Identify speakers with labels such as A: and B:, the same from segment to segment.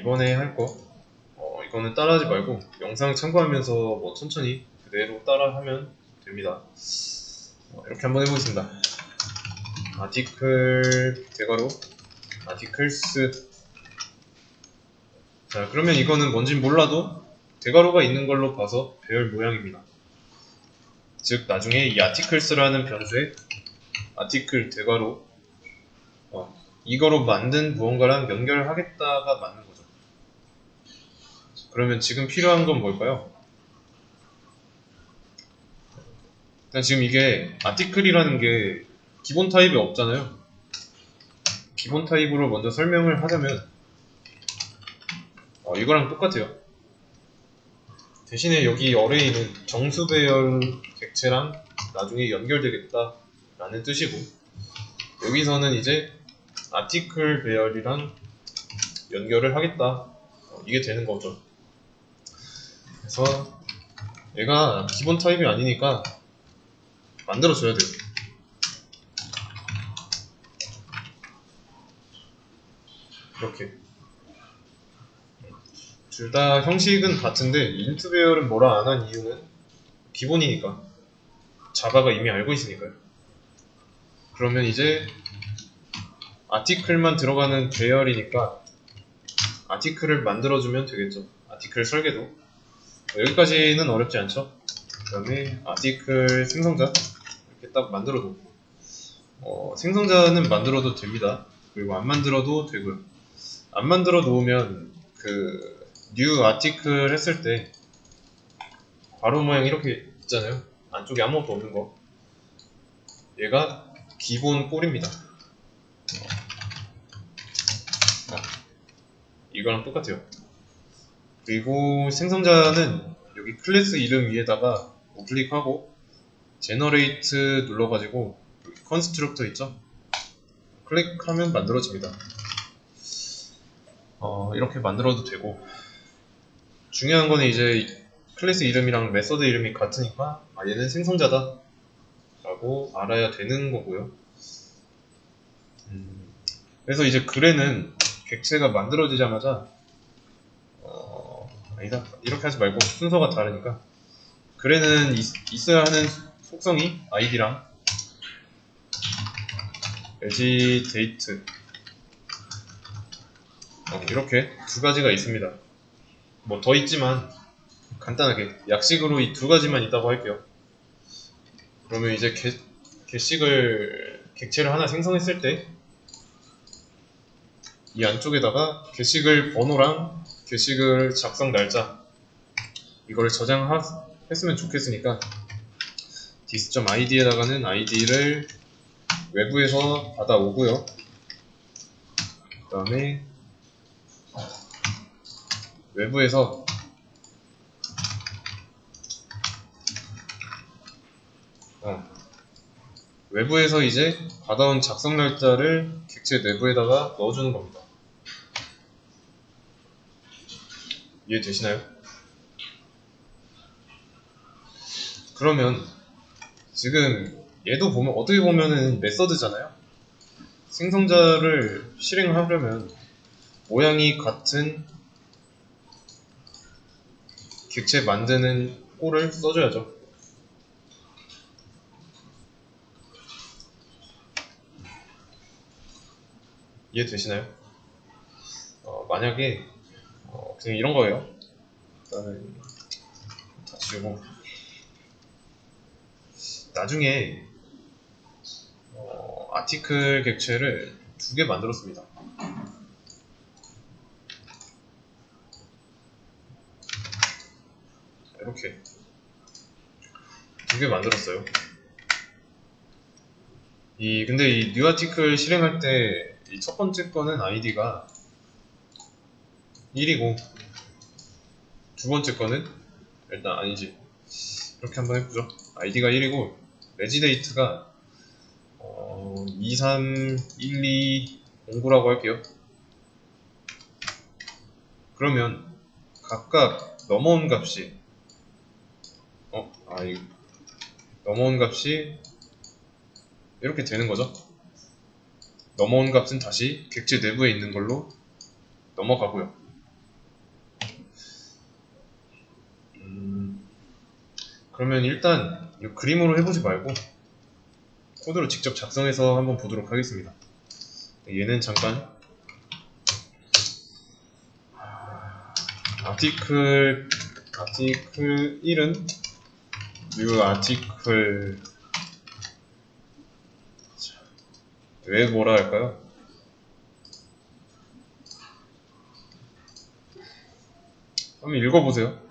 A: 이번에 할 거, 이거는 따라하지 말고 영상 참고하면서 뭐 천천히 그대로 따라하면 됩니다. 이렇게 한번 해보겠습니다. 아티클 대괄호 아티클스. 자, 그러면 이거는 뭔진 몰라도 대괄호가 있는 걸로 봐서 배열 모양입니다. 즉 나중에 이 아티클스라는 변수에 아티클 대괄호 이거로 만든 무언가랑 연결하겠다가 맞는 거죠. 그러면 지금 필요한 건 뭘까요? 일단 지금 이게 아티클이라는 게 기본 타입이 없잖아요. 기본 타입으로 먼저 설명을 하자면 이거랑 똑같아요. 대신에 여기 어레이는 정수 배열 객체랑 나중에 연결되겠다 라는 뜻이고, 여기서는 이제 아티클 배열이랑 연결을 하겠다, 이게 되는 거죠. 그래서 얘가 기본 타입이 아니니까 만들어줘야 돼요. 이렇게 둘 다 형식은 같은데 인트 배열은 뭐라 안 한 이유는 기본이니까, 자바가 이미 알고 있으니까요. 그러면 이제 아티클만 들어가는 배열이니까 아티클을 만들어주면 되겠죠. 아티클 설계도 여기까지는 어렵지 않죠. 그 다음에 아티클 생성자 이렇게 딱 만들어 놓고, 생성자는 만들어도 됩니다. 그리고 안 만들어도 되고요. 안 만들어 놓으면 그 new 아티클 했을 때 괄호 모양 이렇게 있잖아요. 안쪽에 아무것도 없는 거, 얘가 기본 꼴입니다. 이거랑 똑같아요. 그리고 생성자는 여기 클래스 이름 위에다가 우클릭하고 제너레이트 눌러가지고 여기 컨스트럭터 있죠? 클릭하면 만들어집니다. 이렇게 만들어도 되고, 중요한 거는 이제 클래스 이름이랑 메서드 이름이 같으니까 얘는 생성자다 라고 알아야 되는 거고요. 그래서 이제 글에는 객체가 만들어지자마자 아니다, 이렇게 하지 말고 순서가 다르니까 글에는 있어야 하는 속성이 id랑 edge date 이렇게 두 가지가 있습니다. 뭐 더 있지만 간단하게 약식으로 이 두 가지만 있다고 할게요. 그러면 이제 객체를 하나 생성했을 때 이 안쪽에다가 게시글 번호랑 게시글 작성 날짜 이걸 저장했으면 좋겠으니까 dis.id에다가는 id를 외부에서 받아오고요. 그 다음에 외부에서 이제 받아온 작성 날짜를 객체 내부에다가 넣어주는 겁니다. 이해되시나요? 그러면 지금 얘도 어떻게 보면은 메서드잖아요. 생성자를 실행하려면 모양이 같은 객체 만드는 꼴을 써줘야죠. 이해되시나요? 만약에 그냥 이런 거예요. 일단은 다 지우고, 나중에 아티클 객체를 두 개 만들었습니다. 이렇게 두 개 만들었어요. 근데 이 new 아티클 실행할 때 이 첫 번째 거는 id가 1이고 두 번째 거는 일단 아니지, 이렇게 한번 해보죠. id가 1이고 레지데이트가 231209라고 할게요. 그러면 각각 넘어온 값이 넘어온 값이 이렇게 되는 거죠. 넘어온 값은 다시 객체 내부에 있는 걸로 넘어가고요. 그러면 일단 이 그림으로 해보지 말고 코드로 직접 작성해서 한번 보도록 하겠습니다. 얘는 잠깐 아티클 1은 그리고 아티클 왜 뭐라 할까요? 한번 읽어보세요.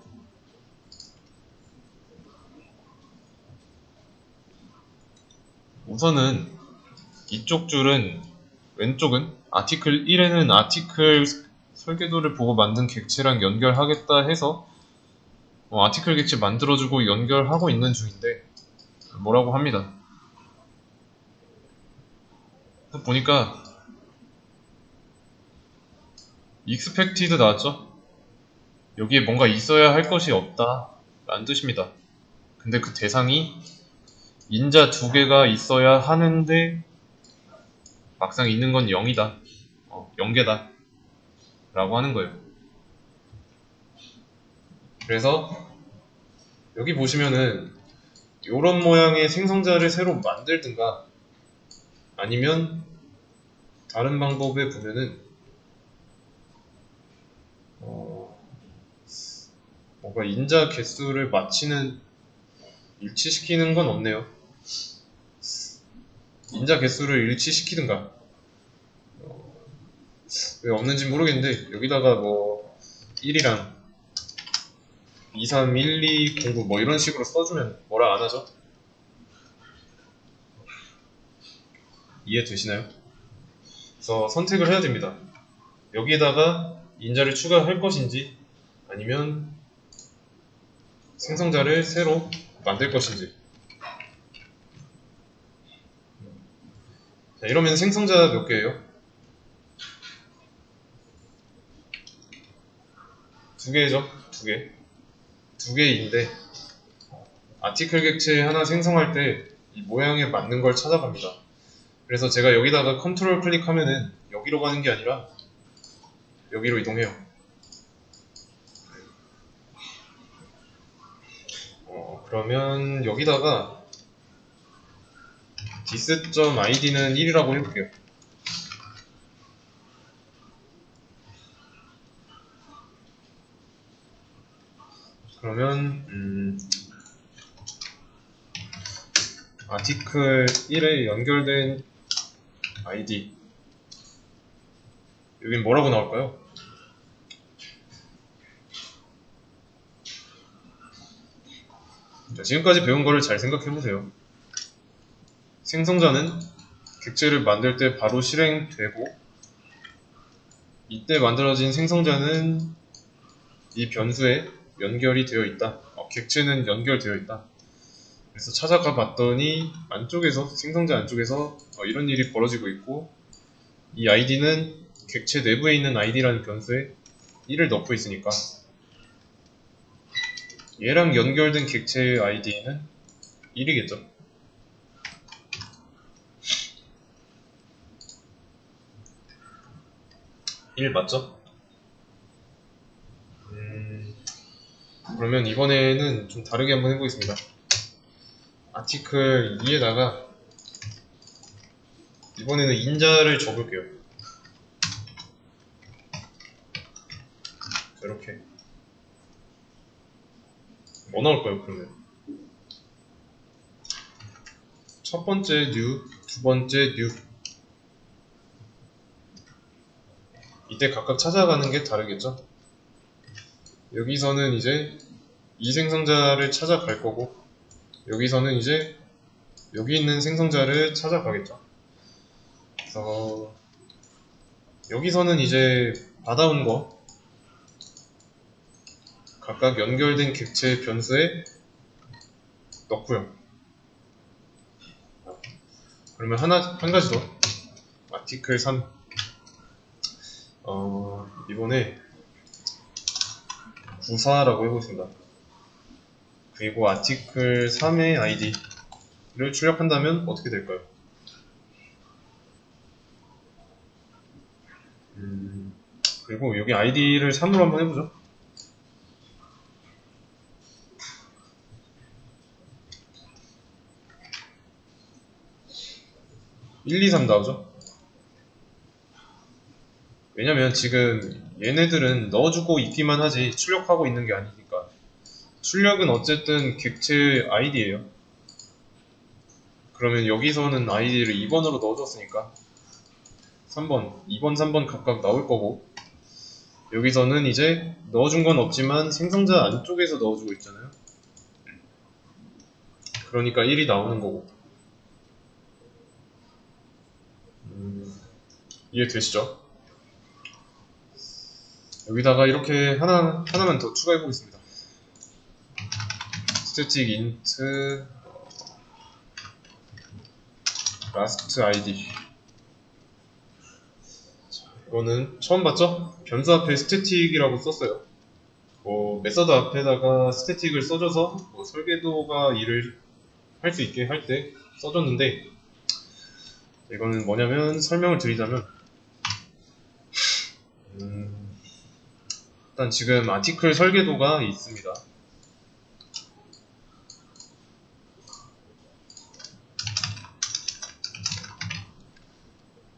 A: 우선은 이쪽 줄은 왼쪽은 아티클 1에는 아티클 설계도를 보고 만든 객체랑 연결하겠다 해서 아티클 객체 만들어주고 연결하고 있는 중인데 뭐라고 합니다. 보니까 expected 나왔죠? 여기에 뭔가 있어야 할 것이 없다 라는 뜻입니다. 근데 그 대상이 인자 2개가 있어야 하는데 막상 있는 건 0이다 0개다 라고 하는 거예요. 그래서 여기 보시면은 이런 모양의 생성자를 새로 만들든가 아니면 다른 방법에 보면은 뭔가 인자 개수를 일치시키는 건 없네요. 인자 개수를 일치시키든가 왜 없는지 모르겠는데 여기다가 뭐 1이랑 2, 3, 1, 2, 0, 9 뭐 이런 식으로 써주면 뭐라 안 하죠? 이해되시나요? 그래서 선택을 해야 됩니다. 여기에다가 인자를 추가할 것인지 아니면 생성자를 새로 만들 것인지. 자, 이러면 생성자 몇 개예요? 2개죠? 2개. 2개인데 아티클 객체 하나 생성할 때 이 모양에 맞는 걸 찾아갑니다. 그래서 제가 여기다가 컨트롤 클릭하면은 여기로 가는 게 아니라 여기로 이동해요. 그러면 여기다가 dis.id는 1이라고 해볼게요. 그러면 아티클 1에 연결된 id 여긴 뭐라고 나올까요? 자, 지금까지 배운 거를 잘 생각해보세요. 생성자는 객체를 만들 때 바로 실행되고 이때 만들어진 생성자는 이 변수에 연결이 되어 있다. 객체는 연결되어 있다. 그래서 찾아가 봤더니 안쪽에서 생성자 안쪽에서 이런 일이 벌어지고 있고 이 id는 객체 내부에 있는 id라는 변수에 1을 넣고 있으니까 얘랑 연결된 객체의 id는 1이겠죠. 1 맞죠? 그러면 이번에는 좀 다르게 한번 해보겠습니다. 아티클 2에다가 이번에는 인자를 적을게요. 자, 이렇게 뭐 나올까요 그러면? 첫 번째 new, 두 번째 new 이때 각각 찾아가는 게 다르겠죠? 여기서는 이제 이 생성자를 찾아갈 거고 여기서는 이제 여기 있는 생성자를 찾아가겠죠. 그래서 여기서는 이제 받아온 거 각각 연결된 객체 변수에 넣고요. 그러면 한 가지 더 아티클 3 이번에 94라고 해보겠습니다. 그리고 아티클 3의 id를 출력한다면 어떻게 될까요? 그리고 여기 id를 3으로 한번 해보죠. 1, 2, 3 나오죠. 왜냐면 지금 얘네들은 넣어주고 있기만 하지 출력하고 있는 게 아니니까. 출력은 어쨌든 객체 아이디예요. 그러면 여기서는 아이디를 2번으로 넣어줬으니까 3번, 2번, 3번 각각 나올 거고, 여기서는 이제 넣어준 건 없지만 생성자 안쪽에서 넣어주고 있잖아요. 그러니까 1이 나오는 거고. 이해되시죠? 여기다가 이렇게 하나만 더 추가해 보겠습니다. static int last id. 이거는 처음 봤죠? 변수 앞에 static이라고 썼어요. 메서드 앞에다가 static을 써줘서 설계도가 일을 할 수 있게 할 때 써줬는데, 이거는 뭐냐면 설명을 드리자면, 일단 지금 아티클 설계도가 있습니다.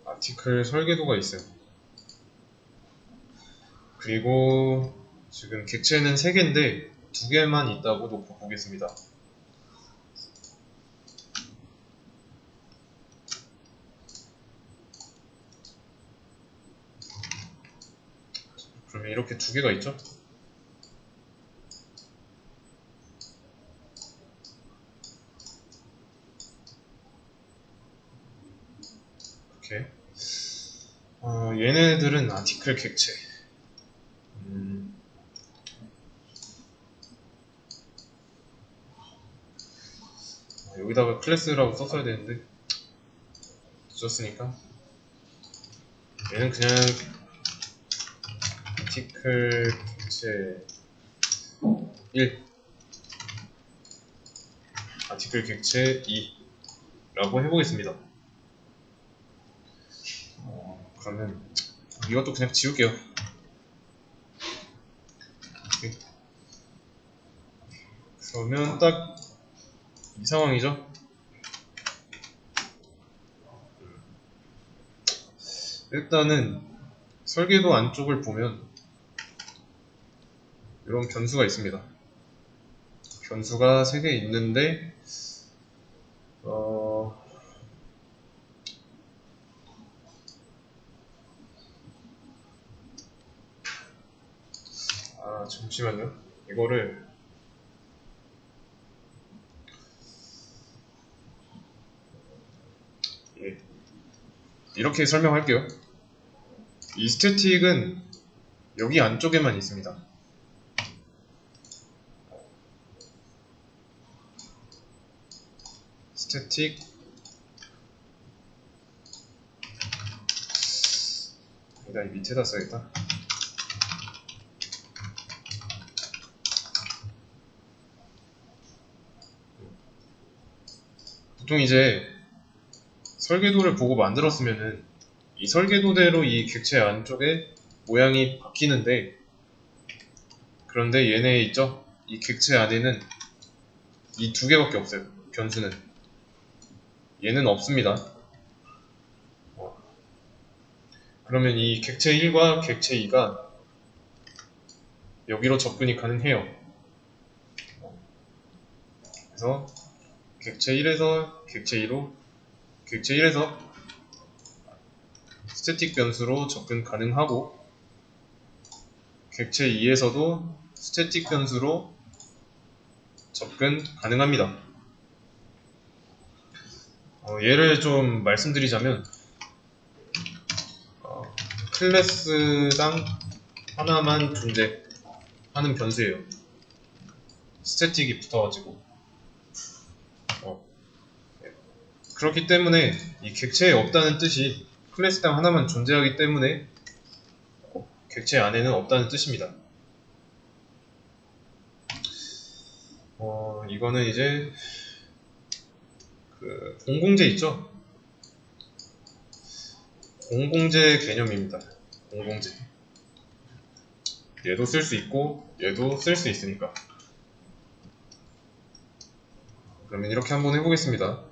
A: 아티클 설계도가 있어요. 그리고 지금 객체는 3개인데 2개만 있다고 놓고 보겠습니다. 그러면 이렇게 2개가 있죠? 이렇게. 얘네들은 아티클 객체. 여기다가 클래스라고 썼어야 되는데 늦었으니까 얘는 그냥 아티클 객체 1, 아티클 객체 2 라고 해보겠습니다. 그러면 이것도 그냥 지울게요. 그러면 딱 이 상황이죠. 일단은 설계도 안쪽을 보면 이런 변수가 있습니다. 변수가 3개 있는데 잠시만요. 이거를 이렇게 설명할게요. 이 스태틱은 여기 안쪽에만 있습니다. 스태틱 여기다 이 밑에다 써야겠다. 보통 이제 설계도를 보고 만들었으면은 이 설계도대로 이 객체 안쪽에 모양이 바뀌는데, 그런데 얘네 있죠? 이 객체 안에는 이 2개밖에 없어요. 변수는. 얘는 없습니다. 그러면 이 객체 1과 객체 2가 여기로 접근이 가능해요. 그래서 객체 1에서 객체 2로, 객체 1에서 스태틱 변수로 접근 가능하고, 객체 2에서도 스태틱 변수로 접근 가능합니다. 예를 좀 말씀드리자면, 클래스당 하나만 존재하는 변수예요. 스태틱이 붙어가지고. 그렇기 때문에 이 객체에 없다는 뜻이 클래스당 하나만 존재하기 때문에 객체 안에는 없다는 뜻입니다. 이거는 이제 그 공공재 있죠? 공공재 개념입니다. 공공재. 얘도 쓸 수 있고 얘도 쓸 수 있으니까. 그러면 이렇게 한번 해보겠습니다.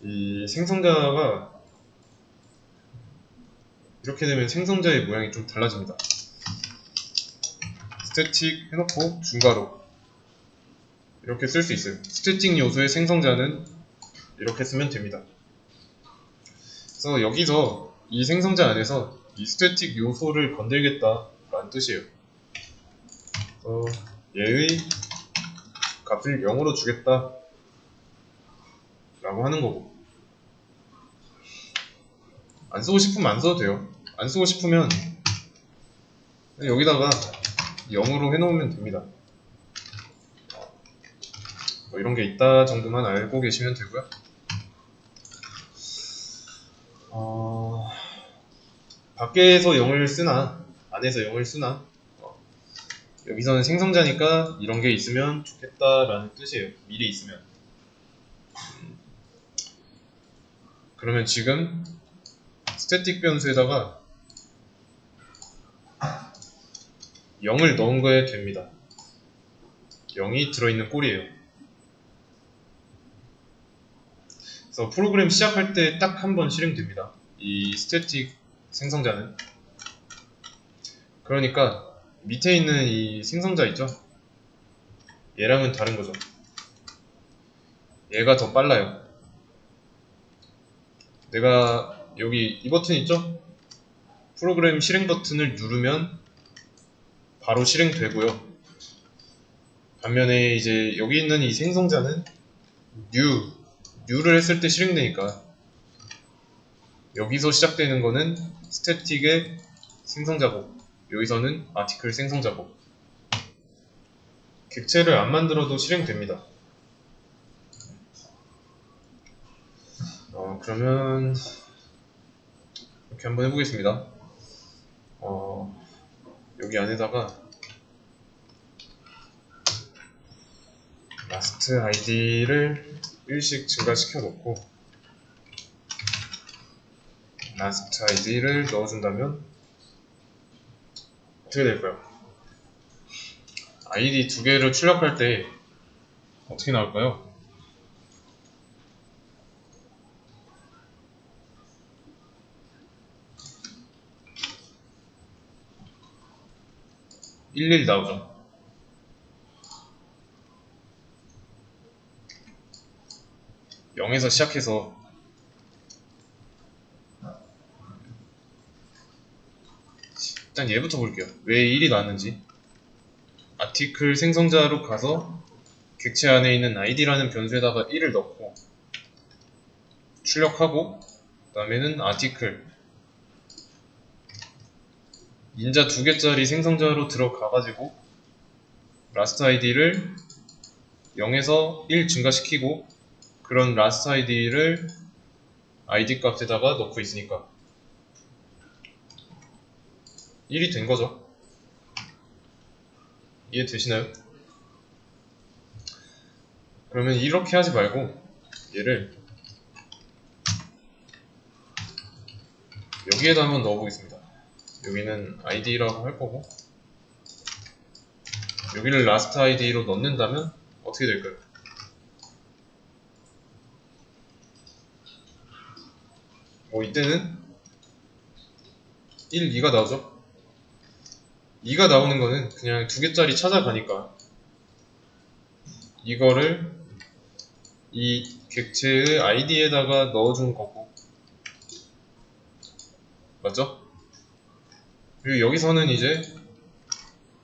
A: 이 생성자가 이렇게 되면 생성자의 모양이 좀 달라집니다. 스태틱 해놓고 중괄호 이렇게 쓸 수 있어요. 스태틱 요소의 생성자는 이렇게 쓰면 됩니다. 그래서 여기서 이 생성자 안에서 이 스태틱 요소를 건들겠다 라는 뜻이에요. 얘의 값을 0으로 주겠다 라고 하는 거고, 안 쓰고 싶으면 안 써도 돼요. 안 쓰고 싶으면 여기다가 0으로 해놓으면 됩니다. 뭐 이런 게 있다 정도만 알고 계시면 되고요. 밖에서 0을 쓰나 안에서 0을 쓰나 여기서는 생성자니까 이런 게 있으면 좋겠다라는 뜻이에요. 미리 있으면. 그러면 지금 스태틱 변수에다가 0을 넣은 거에 됩니다. 0이 들어있는 꼴이에요. 그래서 프로그램 시작할 때 딱 한 번 실행됩니다. 이 스태틱 생성자는. 그러니까 밑에 있는 이 생성자 있죠? 얘랑은 다른 거죠. 얘가 더 빨라요. 내가 여기 이 버튼 있죠? 프로그램 실행 버튼을 누르면 바로 실행되고요. 반면에 이제 여기 있는 이 생성자는 new를 했을 때 실행되니까 여기서 시작되는 거는 스태틱의 생성자고 여기서는 아티클 생성자고 객체를 안 만들어도 실행됩니다. 그러면 이렇게 한번 해보겠습니다. 여기 안에다가 last id를 1씩 증가시켜 놓고 last id를 넣어준다면 어떻게 될까요? id 두 개를 출력할 때 어떻게 나올까요? (11) 나오죠. (0에서) 시작해서 일단 얘부터 볼게요. 왜 1이 나왔는지. 아티클 생성자로 가서 객체 안에 있는 id라는 변수에다가 1을 넣고 출력하고 그 다음에는 아티클 인자 2개짜리 생성자로 들어가가지고 last id를 0에서 1 증가시키고 그런 last id를 id 값에다가 넣고 있으니까 1이 된 거죠. 이해되시나요? 그러면 이렇게 하지 말고 얘를 여기에다 한번 넣어보겠습니다. 여기는 id라고 할 거고 여기를 last id로 넣는다면 어떻게 될까요? 이때는 1, 2가 나오죠? 2가 나오는 거는 그냥 2개짜리 찾아가니까 이거를 이 객체의 id에다가 넣어준 거고 맞죠? 그리고 여기서는 이제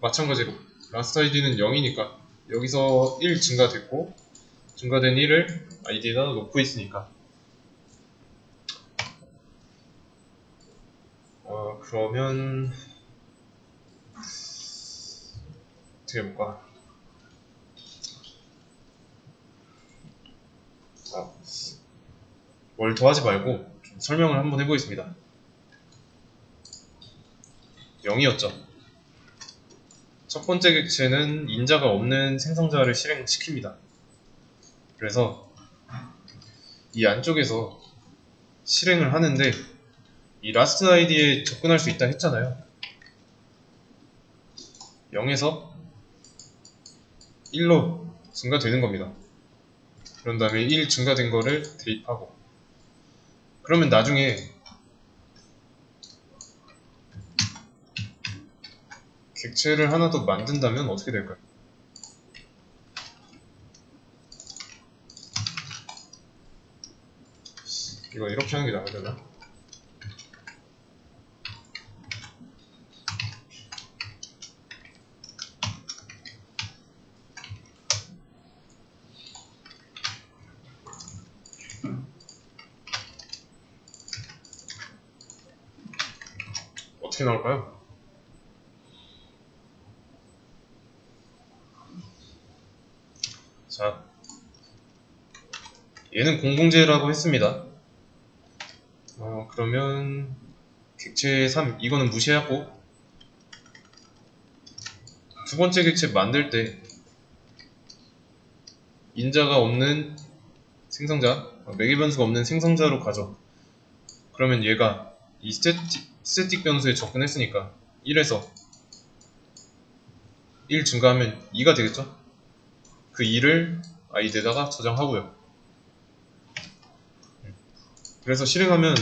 A: 마찬가지로 last id는 0이니까 여기서 1 증가됐고 증가된 1을 id에다 놓고 있으니까 그러면 어떻게 해볼까? 뭘 더 하지 말고 좀 설명을 한번 해보겠습니다. 0이었죠. 첫 번째 객체는 인자가 없는 생성자를 실행시킵니다. 그래서 이 안쪽에서 실행을 하는데 이 last id에 접근할 수 있다 했잖아요. 0에서 1로 증가되는 겁니다. 그런 다음에 1 증가된 거를 대입하고 그러면 나중에 객체를 하나 더 만든다면 어떻게 될까요? 이거 이렇게 하는 게 나아야 되나? 어떻게 나올까요? 자, 얘는 공공재라고 했습니다. 그러면 객체 3 이거는 무시하고 두 번째 객체 만들 때 인자가 없는 생성자, 매개 변수가 없는 생성자로 가죠. 그러면 얘가 이 스태틱 변수에 접근했으니까 1에서 1 증가하면 2가 되겠죠? 그 2를 id에다가 저장하고요. 그래서 실행하면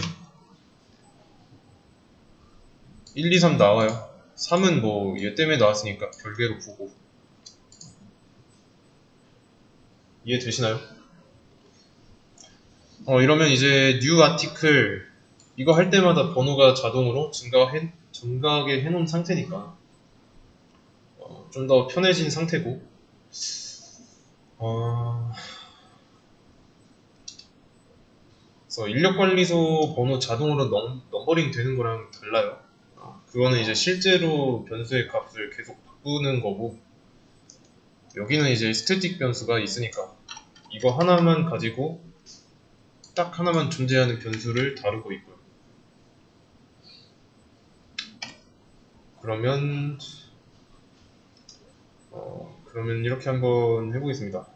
A: 1, 2, 3 나와요. 3은 뭐 얘 때문에 나왔으니까 별개로 보고. 이해되시나요? 이러면 이제 new article 이거 할 때마다 번호가 자동으로 증가하게 해놓은 상태니까 좀 더 편해진 상태고 그래서 인력관리소 번호 자동으로 넘버링 되는 거랑 달라요. 그거는 이제 실제로 변수의 값을 계속 바꾸는 거고 여기는 이제 스태틱 변수가 있으니까 이거 하나만 가지고 딱 하나만 존재하는 변수를 다루고 있고요. 그러면 이렇게 한번 해보겠습니다.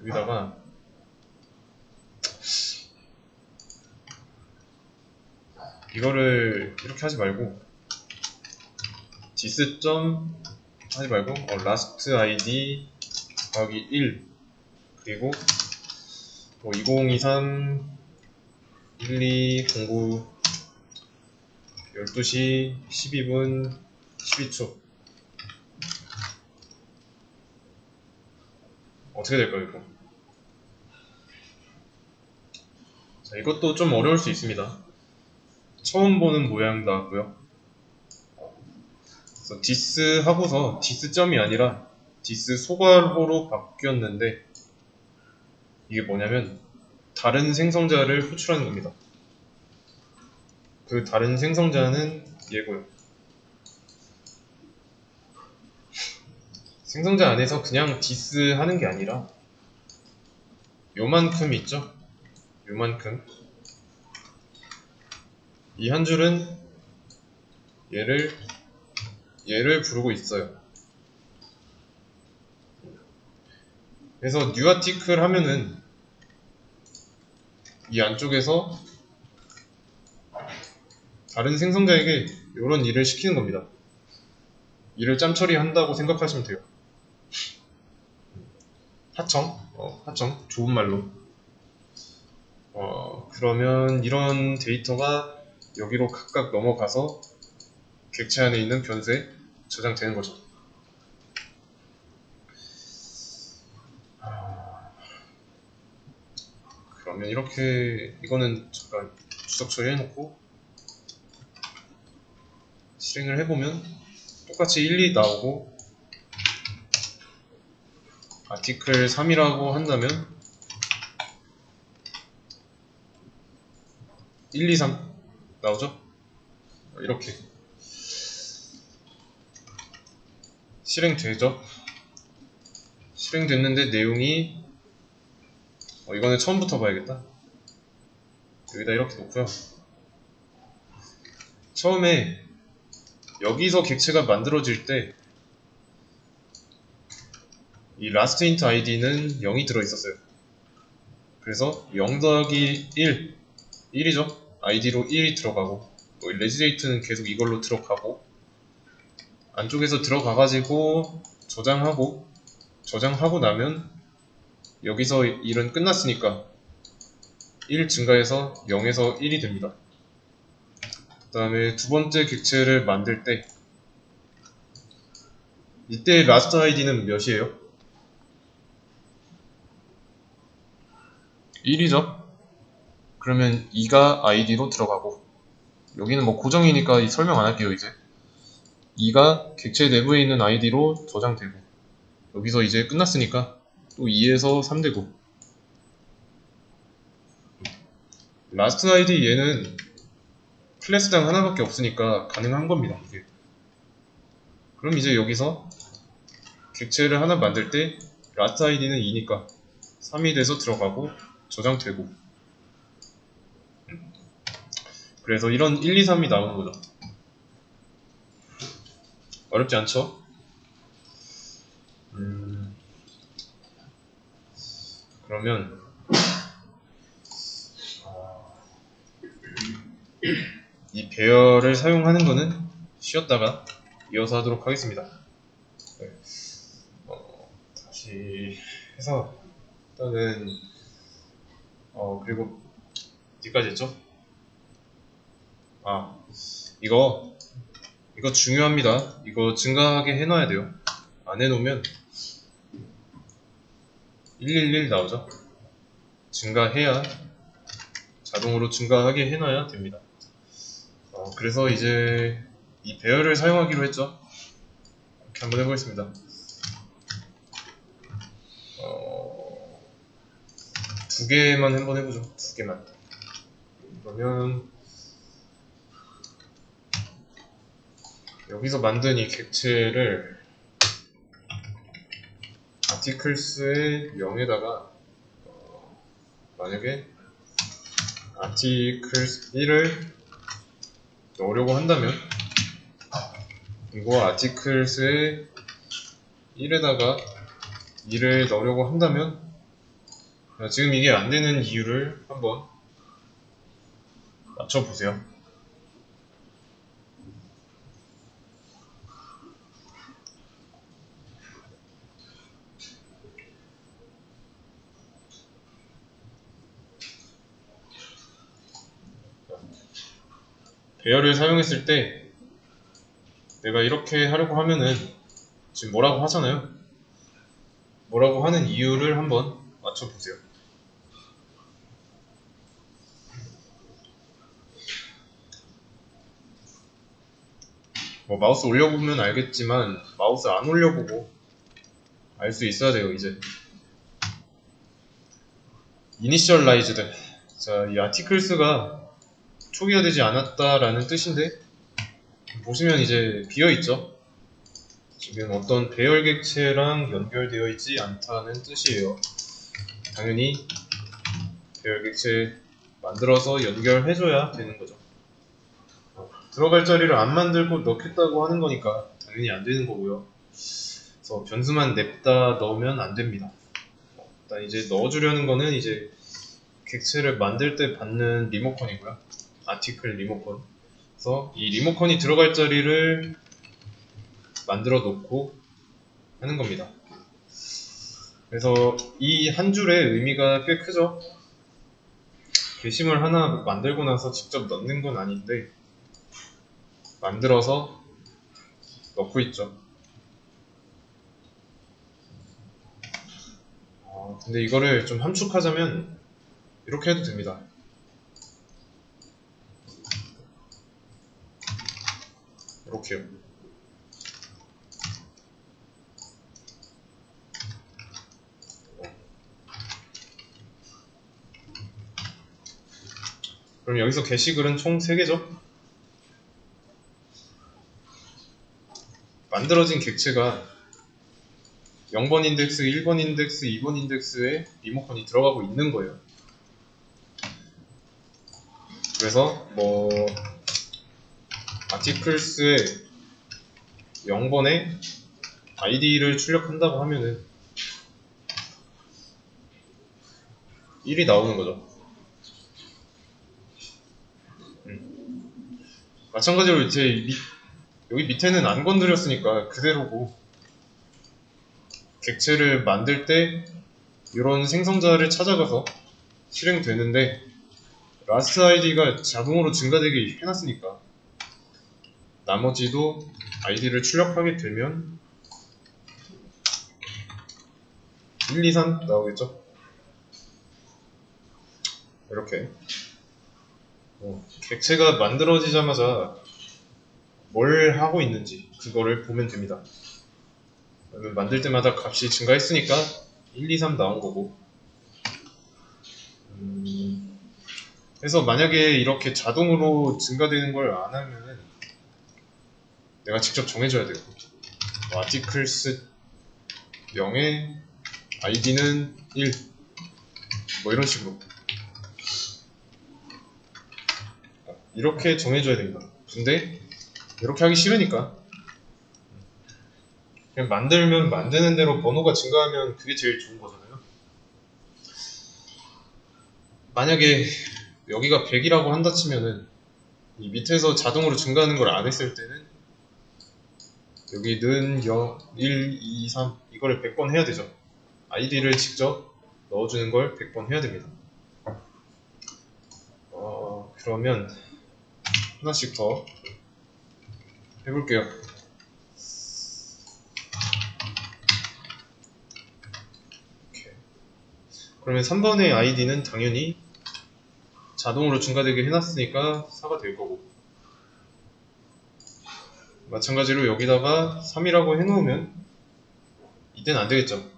A: 여기다가 이거를 이렇게 하지 말고 dis 하지 말고 last id 더하기 1 그리고 2023 1209 12시 12분 12초 어떻게 될까요 이거? 자, 이것도 좀 어려울 수 있습니다. 처음 보는 모양 나왔고요. 그래서 dis 하고서 dis 점이 아니라 dis 소괄호로 바뀌었는데 이게 뭐냐면 다른 생성자를 호출하는 겁니다. 그 다른 생성자는 얘고요. 생성자 안에서 그냥 dis 하는 게 아니라 요만큼 있죠? 요만큼 이 한 줄은 얘를 부르고 있어요. 그래서 new article 하면은 이 안쪽에서 다른 생성자에게 이런 일을 시키는 겁니다. 일을 짬 처리한다고 생각하시면 돼요. 하청 좋은 말로. 그러면 이런 데이터가 여기로 각각 넘어가서 객체 안에 있는 변수에 저장되는 거죠. 그러면 이렇게 이거는 잠깐 주석 처리해놓고 실행을 해보면 똑같이 1, 2 나오고 article 3이라고 한다면 1, 2, 3 나오죠? 이렇게 실행되죠? 실행됐는데 내용이 이거는 처음부터 봐야겠다. 여기다 이렇게 놓고요. 처음에 여기서 객체가 만들어질 때 이 last int id는 0이 들어있었어요. 그래서 0 더하기 1이죠. id로 1이 들어가고 레지데이트는 계속 이걸로 들어가고 안쪽에서 들어가가지고 저장하고 나면 여기서 일은 끝났으니까 1 증가해서 0에서 1이 됩니다. 그 다음에 두 번째 객체를 만들 때 이때 마스터 아이디는 몇이에요? 1이죠. 그러면 2가 아이디로 들어가고, 여기는 뭐 고정이니까 설명 안 할게요. 이제 2가 객체 내부에 있는 아이디로 저장되고, 여기서 이제 끝났으니까 또 2에서 3 되고, 마스터 아이디 얘는 클래스당 하나밖에 없으니까 가능한 겁니다. 이게. 그럼 이제 여기서 객체를 하나 만들 때 라스트 아이디는 2니까 3이 돼서 들어가고 저장되고, 그래서 이런 1, 2, 3이 나오는 거죠. 어렵지 않죠? 그러면 이 배열을 사용하는 거는 쉬었다가 이어서 하도록 하겠습니다. 네. 다시 해서 일단은 그리고 어디까지 했죠? 이거 중요합니다. 이거 증가하게 해놔야 돼요. 안 해놓으면 111 나오죠. 증가해야, 자동으로 증가하게 해놔야 됩니다. 그래서 이제 이 배열을 사용하기로 했죠. 이렇게 한번 해보겠습니다. 두 개만 한번 해보죠. 두 개만. 그러면 여기서 만든 이 객체를 articles의 0에다가 만약에 articles 1을 넣으려고 한다면, 이거 articles의 1에다가 2를 넣으려고 한다면, 지금 이게 안 되는 이유를 한번 맞춰보세요. 배열을 사용했을 때 내가 이렇게 하려고 하면은 지금 뭐라고 하잖아요. 뭐라고 하는 이유를 한번 맞춰보세요. 뭐 마우스 올려보면 알겠지만 마우스 안 올려보고 알 수 있어야 돼요. 이제 initialized, 자, 이 articles가 초기화되지 않았다라는 뜻인데, 보시면 이제 비어있죠. 지금 어떤 배열 객체랑 연결되어 있지 않다는 뜻이에요. 당연히 배열 객체 만들어서 연결해줘야 되는 거죠. 들어갈 자리를 안 만들고 넣겠다고 하는 거니까 당연히 안 되는 거고요. 그래서 변수만 냅다 넣으면 안 됩니다. 일단 이제 넣어주려는 거는 이제 객체를 만들 때 받는 리모컨이고요. 아티클 리모컨. 그래서 이 리모컨이 들어갈 자리를 만들어 놓고 하는 겁니다. 그래서 이 한 줄의 의미가 꽤 크죠. 게시물 하나 만들고 나서 직접 넣는 건 아닌데 만들어서 넣고 있죠. 근데 이거를 좀 함축하자면 이렇게 해도 됩니다. 이렇게요. 그럼 여기서 게시글은 총 3개죠? 만들어진 객체가 0번 인덱스, 1번 인덱스, 2번 인덱스에 리모컨이 들어가고 있는 거예요. 그래서 뭐 articles의 0번에 id를 출력한다고 하면은 1이 나오는 거죠. 마찬가지로 이제 여기 밑에는 안 건드렸으니까 그대로고, 객체를 만들 때 이런 생성자를 찾아가서 실행되는데, 라스트 아이디가 자동으로 증가되게 해놨으니까 나머지도 아이디를 출력하게 되면 1, 2, 3 나오겠죠? 이렇게 객체가 만들어지자마자 뭘 하고 있는지 그거를 보면 됩니다. 그러면 만들 때마다 값이 증가했으니까 1, 2, 3 나온 거고 그래서 만약에 이렇게 자동으로 증가되는 걸 안 하면은 내가 직접 정해줘야 되고 articles 0에 id는 1 뭐 이런 식으로 이렇게 정해줘야 됩니다. 근데 이렇게 하기 싫으니까 그냥 만들면 만드는 대로 번호가 증가하면 그게 제일 좋은 거잖아요. 만약에 여기가 100이라고 한다 치면은 이 밑에서 자동으로 증가하는 걸 안 했을 때는 여기는 0, 1, 2, 3 이거를 100번 해야 되죠. 아이디를 직접 넣어주는 걸 100번 해야 됩니다. 그러면 하나씩 더 해볼게요. 그러면 3번의 아이디는 당연히 자동으로 증가되게 해놨으니까 4가 될 거고 마찬가지로 여기다가 3이라고 해놓으면 이때는 안 되겠죠.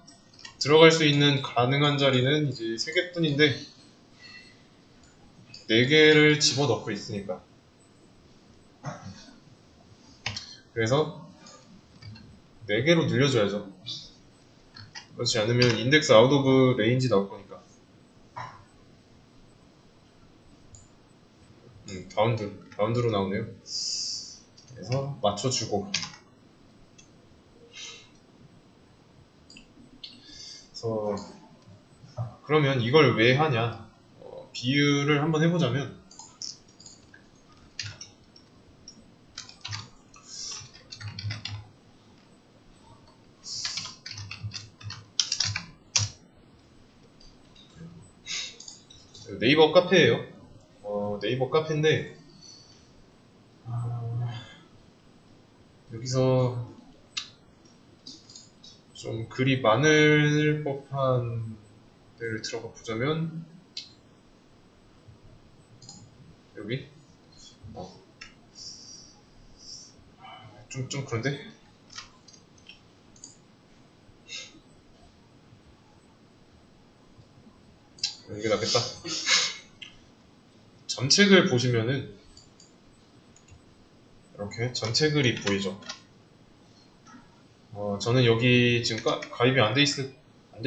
A: 들어갈 수 있는 가능한 자리는 이제 3개 뿐인데 4개를 집어넣고 있으니까 그래서 4개로 늘려줘야죠. 그렇지 않으면 인덱스 아웃 오브 레인지 나올 거니까 바운드로 나오네요. 그래서 맞춰주고 그래서 그러면 이걸 왜 하냐 비유를 한번 해보자면 네이버 카페예요. 네이버 카페인데 여기서 좀 글이 많을 법한 데를 들어가 보자면 여기 좀 그런데 이게 낫겠다. 전체 글 보시면은 이렇게 전체 글이 보이죠. 저는 여기 지금 가입이 안 돼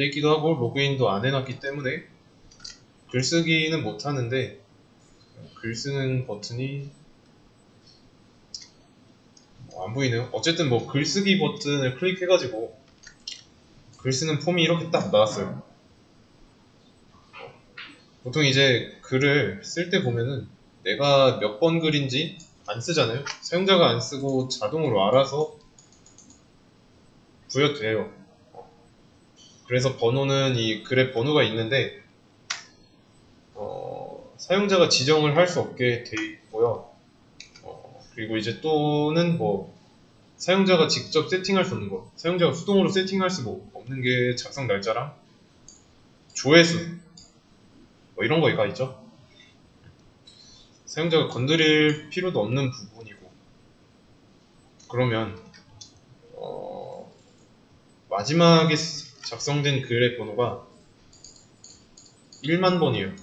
A: 있기도 하고 로그인도 안 해놨기 때문에 글쓰기는 못하는데 글쓰는 버튼이 안 보이네요. 어쨌든 뭐 글쓰기 버튼을 클릭해가지고 글쓰는 폼이 이렇게 딱 나왔어요. 보통 이제 글을 쓸 때 보면은 내가 몇 번 글인지 안 쓰잖아요. 사용자가 안 쓰고 자동으로 알아서 부여돼요. 그래서 번호는 이 글에 번호가 있는데 사용자가 지정을 할 수 없게 돼 있고요. 그리고 이제 또는 뭐 사용자가 직접 세팅할 수 없는 거, 사용자가 수동으로 세팅할 수 없는 게 작성 날짜랑 조회수 뭐 이런 거가 있죠. 사용자가 건드릴 필요도 없는 부분이고 그러면 마지막에 작성된 글의 번호가 1만 번이에요.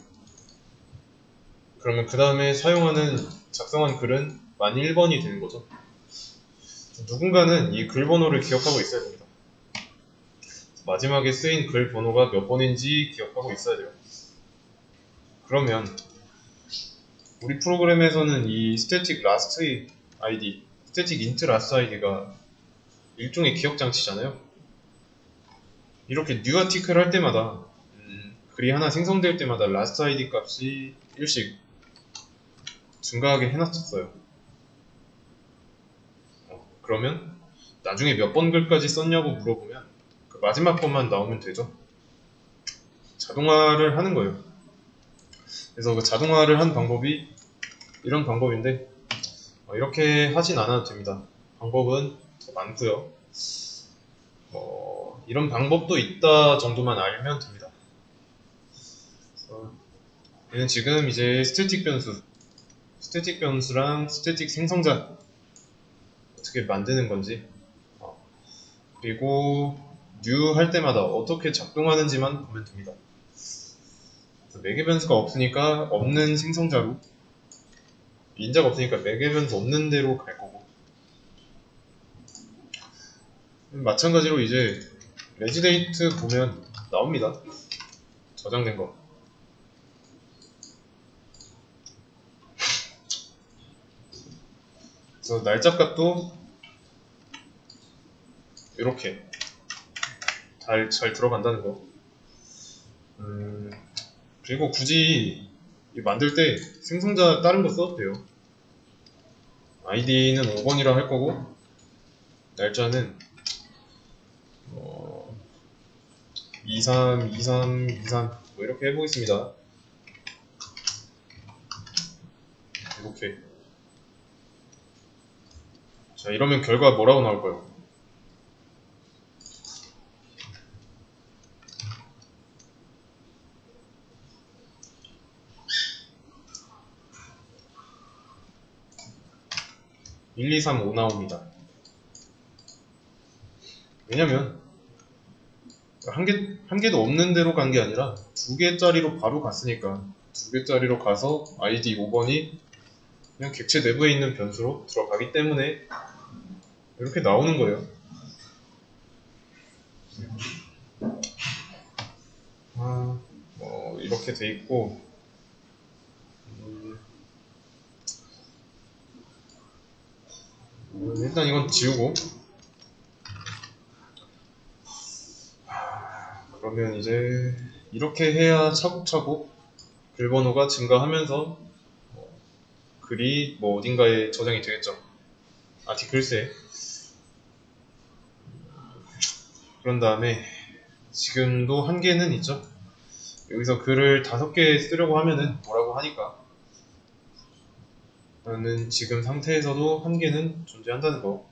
A: 그러면 그 다음에 작성한 글은 1001번이 되는 거죠. 누군가는 이 글 번호를 기억하고 있어야 됩니다. 마지막에 쓰인 글 번호가 몇 번인지 기억하고 있어야 돼요. 그러면 우리 프로그램에서는 이 static last id, static int last id가 일종의 기억 장치잖아요. 이렇게 new article 할 때마다 글이 하나 생성될 때마다 last id 값이 1씩 증가하게 해놨었어요. 그러면 나중에 몇 번 글까지 썼냐고 물어보면 그 마지막 것만 나오면 되죠. 자동화를 하는 거예요. 그래서 그 자동화를 한 방법이 이런 방법인데 이렇게 하진 않아도 됩니다. 방법은 더 많고요. 이런 방법도 있다 정도만 알면 됩니다. 그래서 얘는 지금 이제 스태틱 변수랑 스태틱 생성자 어떻게 만드는 건지 그리고 new 할 때마다 어떻게 작동하는지만 보면 됩니다. 매개 변수가 없으니까 없는 생성자로, 인자가 없으니까 매개 변수 없는 대로 갈 거고, 마찬가지로 이제 레지데이트 보면 나옵니다. 저장된 거. 그래서 날짜 값도 이렇게 잘 들어간다는 거. 그리고 굳이 만들 때 생성자 다른 거 써도 돼요. id는 5번이라 할 거고, 날짜는 23, 23, 23 뭐 이렇게 해보겠습니다. 이렇게. 자, 이러면 결과 뭐라고 나올까요? (1, 2, 3, 5) 나옵니다. 왜냐면 한 개도 없는 대로 간 게 아니라 2개짜리로 바로 갔으니까 2개짜리로 가서 id 5번이 그냥 객체 내부에 있는 변수로 들어가기 때문에 이렇게 나오는 거예요. 이렇게 돼 있고, 일단 이건 지우고, 그러면 이제 이렇게 해야 차곡차곡 글 번호가 증가하면서 글이 어딘가에 저장이 되겠죠. 아티클스에. 그런 다음에 지금도 한 개는 있죠. 여기서 글을 5개 쓰려고 하면은 뭐라고 하니까 나는 지금 상태에서도 한 개는 존재한다는 거.